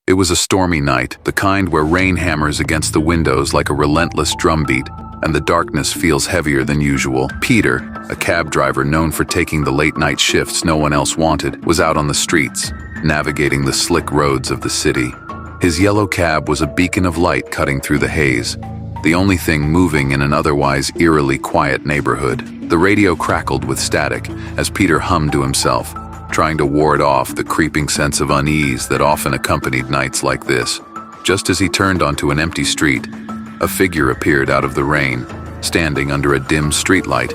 It was a stormy night, the kind where rain hammers against the windows like a relentless drumbeat, and the darkness feels heavier than usual. Peter, a cab driver known for taking the late-night shifts no one else wanted, was out on the streets, navigating the slick roads of the city. His yellow cab was a beacon of light cutting through the haze, the only thing moving in an otherwise eerily quiet neighborhood. The radio crackled with static as Peter hummed to himself, trying to ward off the creeping sense of unease that often accompanied nights like this. Just as he turned onto an empty street, a figure appeared out of the rain, standing under a dim streetlight,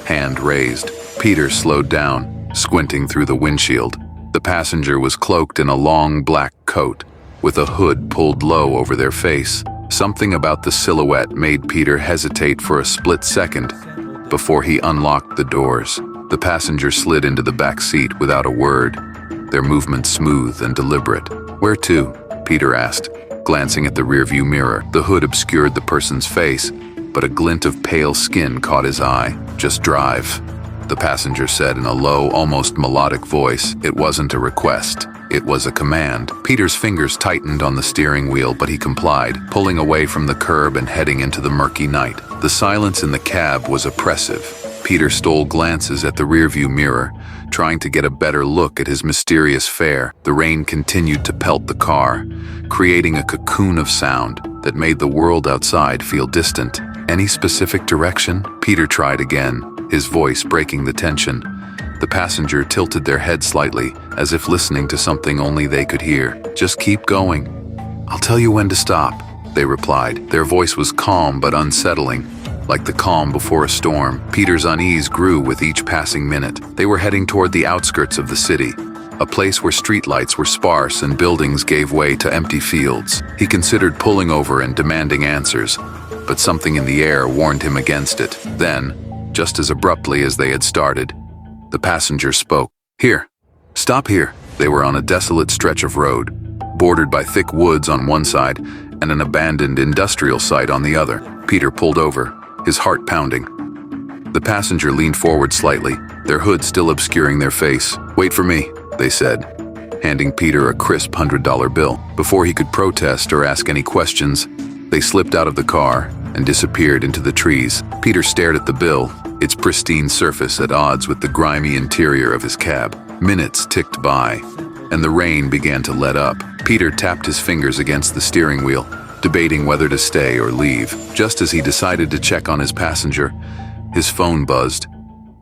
hand raised. Peter slowed down, squinting through the windshield. The passenger was cloaked in a long black coat, with a hood pulled low over their face. Something about the silhouette made Peter hesitate for a split second before he unlocked the doors. The passenger slid into the back seat without a word, their movements smooth and deliberate. "Where to?" Peter asked, glancing at the rearview mirror. The hood obscured the person's face, but a glint of pale skin caught his eye. "Just drive," the passenger said in a low, almost melodic voice. It wasn't a request. It was a command. Peter's fingers tightened on the steering wheel, but he complied, pulling away from the curb and heading into the murky night. The silence in the cab was oppressive. Peter stole glances at the rearview mirror, trying to get a better look at his mysterious fare. The rain continued to pelt the car, creating a cocoon of sound that made the world outside feel distant. "Any specific direction?" Peter tried again, his voice breaking the tension. The passenger tilted their head slightly, as if listening to something only they could hear. "Just keep going. I'll tell you when to stop," they replied. Their voice was calm but unsettling, like the calm before a storm. Peter's unease grew with each passing minute. They were heading toward the outskirts of the city, a place where streetlights were sparse and buildings gave way to empty fields. He considered pulling over and demanding answers, but something in the air warned him against it. Then, just as abruptly as they had started, the passenger spoke. "Here. Stop here." They were on a desolate stretch of road, bordered by thick woods on one side and an abandoned industrial site on the other. Peter pulled over, his heart pounding. The passenger leaned forward slightly, their hood still obscuring their face. "Wait for me," they said, handing Peter a crisp $100 bill. Before he could protest or ask any questions, they slipped out of the car and disappeared into the trees. Peter stared at the bill, its pristine surface at odds with the grimy interior of his cab. Minutes ticked by, and the rain began to let up. Peter tapped his fingers against the steering wheel, debating whether to stay or leave. Just as he decided to check on his passenger, his phone buzzed.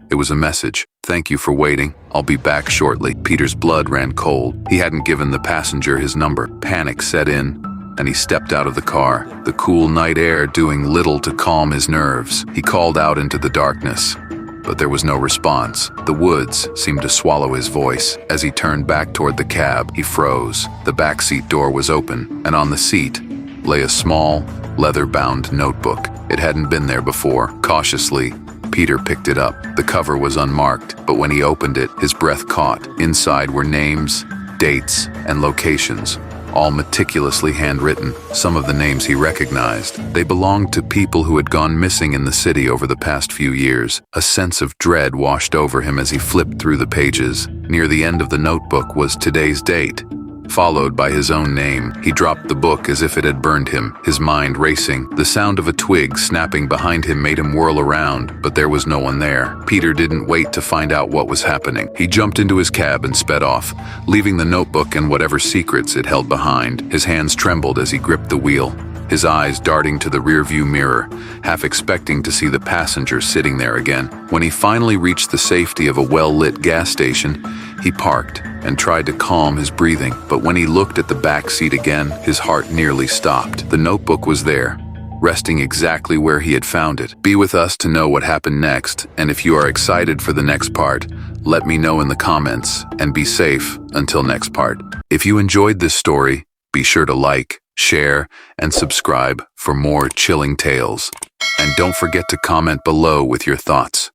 It was a message. "Thank you for waiting. I'll be back shortly." Peter's blood ran cold. He hadn't given the passenger his number. Panic set in, and he stepped out of the car, the cool night air doing little to calm his nerves. He called out into the darkness, but there was no response. The woods seemed to swallow his voice. As he turned back toward the cab, he froze. The backseat door was open, and on the seat lay a small, leather-bound notebook. It hadn't been there before. Cautiously, Peter picked it up. The cover was unmarked, but when he opened it, his breath caught. Inside were names, dates, and locations, all meticulously handwritten. Some of the names he recognized. They belonged to people who had gone missing in the city over the past few years. A sense of dread washed over him as he flipped through the pages. Near the end of the notebook was today's date, followed by his own name. He dropped the book as if it had burned him, his mind racing. The sound of a twig snapping behind him made him whirl around, but there was no one there. Peter didn't wait to find out what was happening. He jumped into his cab and sped off, leaving the notebook and whatever secrets it held behind. His hands trembled as he gripped the wheel, his eyes darting to the rearview mirror, half expecting to see the passenger sitting there again. When he finally reached the safety of a well-lit gas station, he parked and tried to calm his breathing. But when he looked at the back seat again, his heart nearly stopped. The notebook was there, resting exactly where he had found it. Be with us to know what happened next, and if you are excited for the next part, let me know in the comments, and be safe until next part. If you enjoyed this story, be sure to like, share, and subscribe for more chilling tales. And don't forget to comment below with your thoughts.